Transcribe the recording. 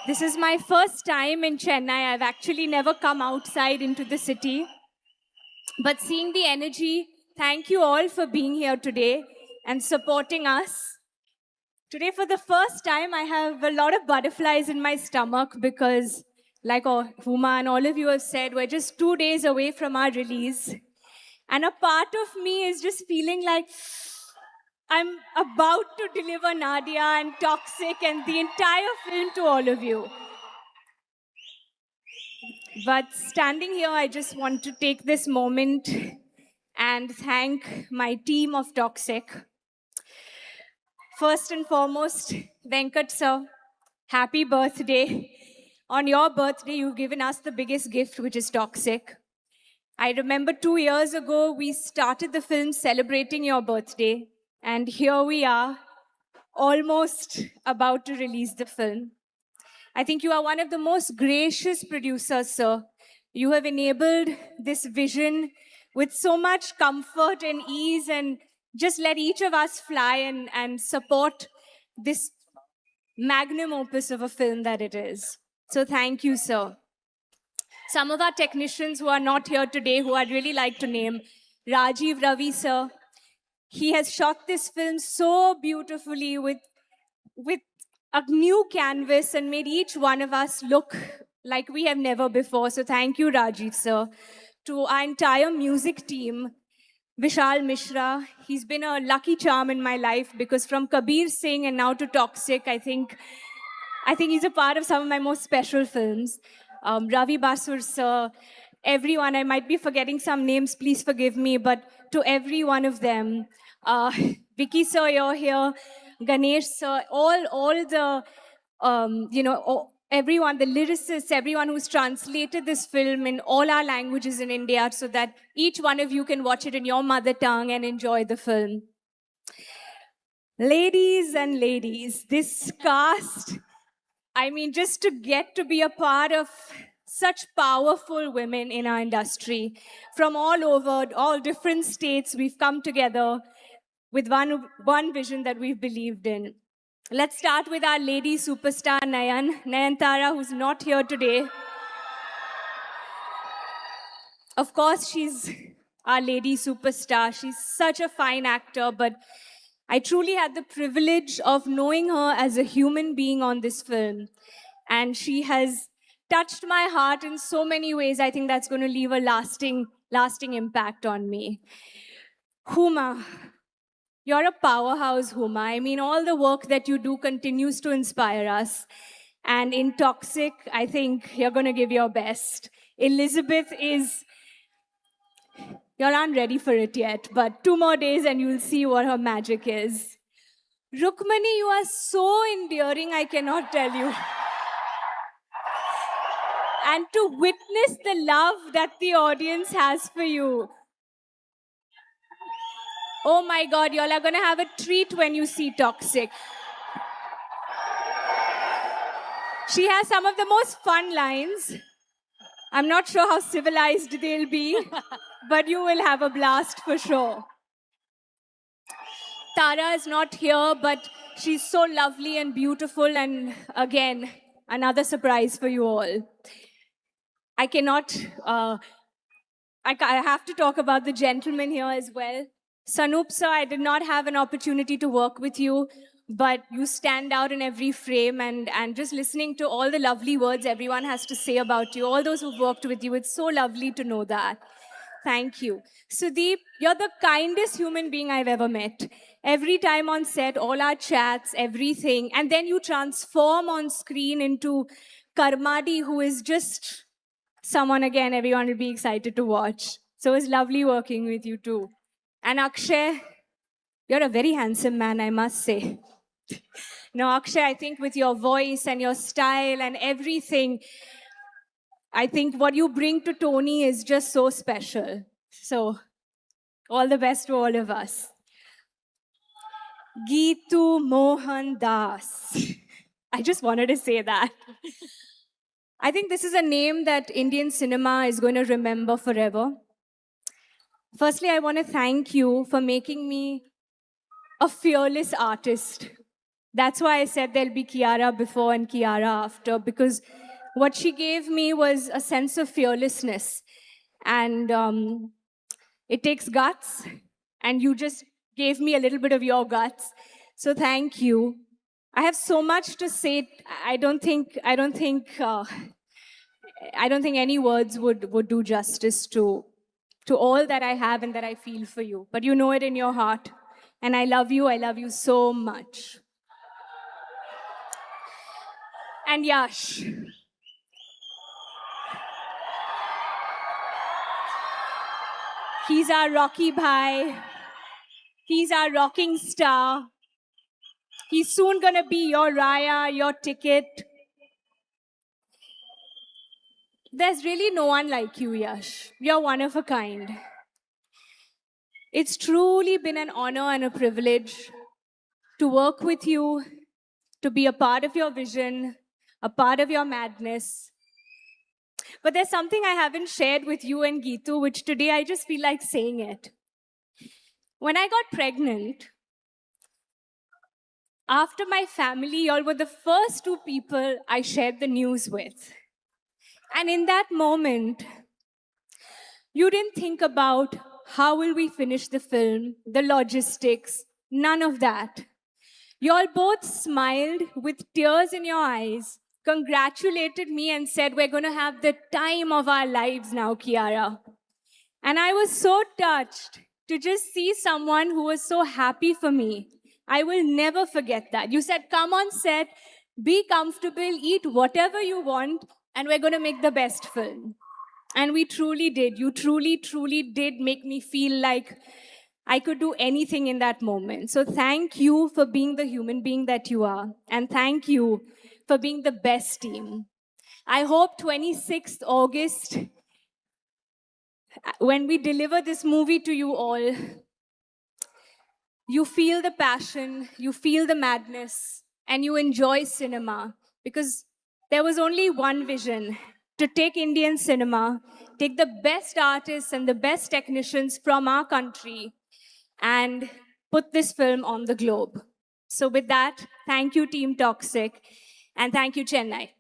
This is my first time in Chennai. I've actually never come outside into the city. But seeing the energy, thank you all for being here today and supporting us. Today, for the first time, I have a lot of butterflies in my stomach because, like Huma and all of you have said, we're just 2 days away from our release. And a part of me is just feeling like I'm about to deliver Nadia and Toxic and the entire film to all of you. But standing here, I just want to take this moment and thank my team of Toxic. First and foremost, Venkat sir, happy birthday. On your birthday, you've given us the biggest gift, which is Toxic. I remember 2 years ago, we started the film celebrating your birthday. And here we are, almost about to release the film. I think you are one of the most gracious producers, sir. You have enabled this vision with so much comfort and ease and just let each of us fly and support this magnum opus of a film that it is. So thank you, sir. Some of our technicians who are not here today, who I'd really like to name, Rajiv Ravi, sir. He has shot this film so beautifully with a new canvas and made each one of us look like we have never before. So thank you, Rajiv, sir. To our entire music team, Vishal Mishra, he's been a lucky charm in my life because from Kabir Singh and now to Toxic, I think he's a part of some of my most special films. Ravi Basur, sir, everyone, I might be forgetting some names, please forgive me, but to every one of them, Vicky sir, you're here, Ganesh sir, all the, everyone, the lyricists, everyone who's translated this film in all our languages in India so that each one of you can watch it in your mother tongue and enjoy the film. Ladies and ladies, this cast, I mean, just to get to be a part of such powerful women in our industry from all over, all different states, we've come together with one vision that we've believed in. Let's start with our lady superstar, Nayantara, who's not here today. Of course, she's our lady superstar. She's such a fine actor, but I truly had the privilege of knowing her as a human being on this film. And she has touched my heart in so many ways. I think that's going to leave a lasting impact on me. Huma, you're a powerhouse, Huma. I mean, all the work that you do continues to inspire us. And in Toxic, I think you're going to give your best. Elizabeth is... You aren't ready for it yet, but 2 more days and you'll see what her magic is. Rukmani, you are so endearing, I cannot tell you. And to witness the love that the audience has for you. Oh my God, y'all are gonna have a treat when you see Toxic. She has some of the most fun lines. I'm not sure how civilized they'll be, but you will have a blast for sure. Tara is not here, but she's so lovely and beautiful, and again, another surprise for you all. I cannot, I have to talk about the gentleman here as well. Sanup sir, I did not have an opportunity to work with you, but you stand out in every frame, and just listening to all the lovely words everyone has to say about you, all those who've worked with you, it's so lovely to know that. Thank you. Sudeep, you're the kindest human being I've ever met. Every time on set, all our chats, everything, and then you transform on screen into Karmadi, who is just someone, again, everyone will be excited to watch. So it's lovely working with you too. And Akshay, you're a very handsome man, I must say. No, Akshay, I think with your voice and your style and everything, I think what you bring to Tony is just so special. So, all the best to all of us. Geetu Mohan Das. I just wanted to say that. I think this is a name that Indian cinema is going to remember forever. Firstly, I want to thank you for making me a fearless artist. That's why I said there'll be Kiara before and Kiara after, because what she gave me was a sense of fearlessness. And it takes guts, and you just gave me a little bit of your guts. So thank you. I have so much to say. I don't think any words would do justice to all that I have and that I feel for you. But you know it in your heart. And I love you. I love you so much. And Yash. He's our Rocky Bhai. He's our rocking star. He's soon gonna be your Raya, your ticket. There's really no one like you, Yash. You're one of a kind. It's truly been an honor and a privilege to work with you, to be a part of your vision, a part of your madness. But there's something I haven't shared with you and Geetu, which today I just feel like saying it. When I got pregnant, after my family, y'all were the first two people I shared the news with. And in that moment, you didn't think about how will we finish the film, the logistics, none of that. Y'all both smiled with tears in your eyes, congratulated me and said, we're going to have the time of our lives now, Kiara. And I was so touched to just see someone who was so happy for me. I will never forget that. You said, come on set, be comfortable, eat whatever you want, and we're going to make the best film. And we truly did. You truly, truly did make me feel like I could do anything in that moment. So thank you for being the human being that you are. And thank you for being the best team. I hope 26th August, when we deliver this movie to you all, you feel the passion, you feel the madness, and you enjoy cinema. Because there was only one vision, to take Indian cinema, take the best artists and the best technicians from our country, and put this film on the globe. So with that, thank you, Team Toxic, and thank you, Chennai.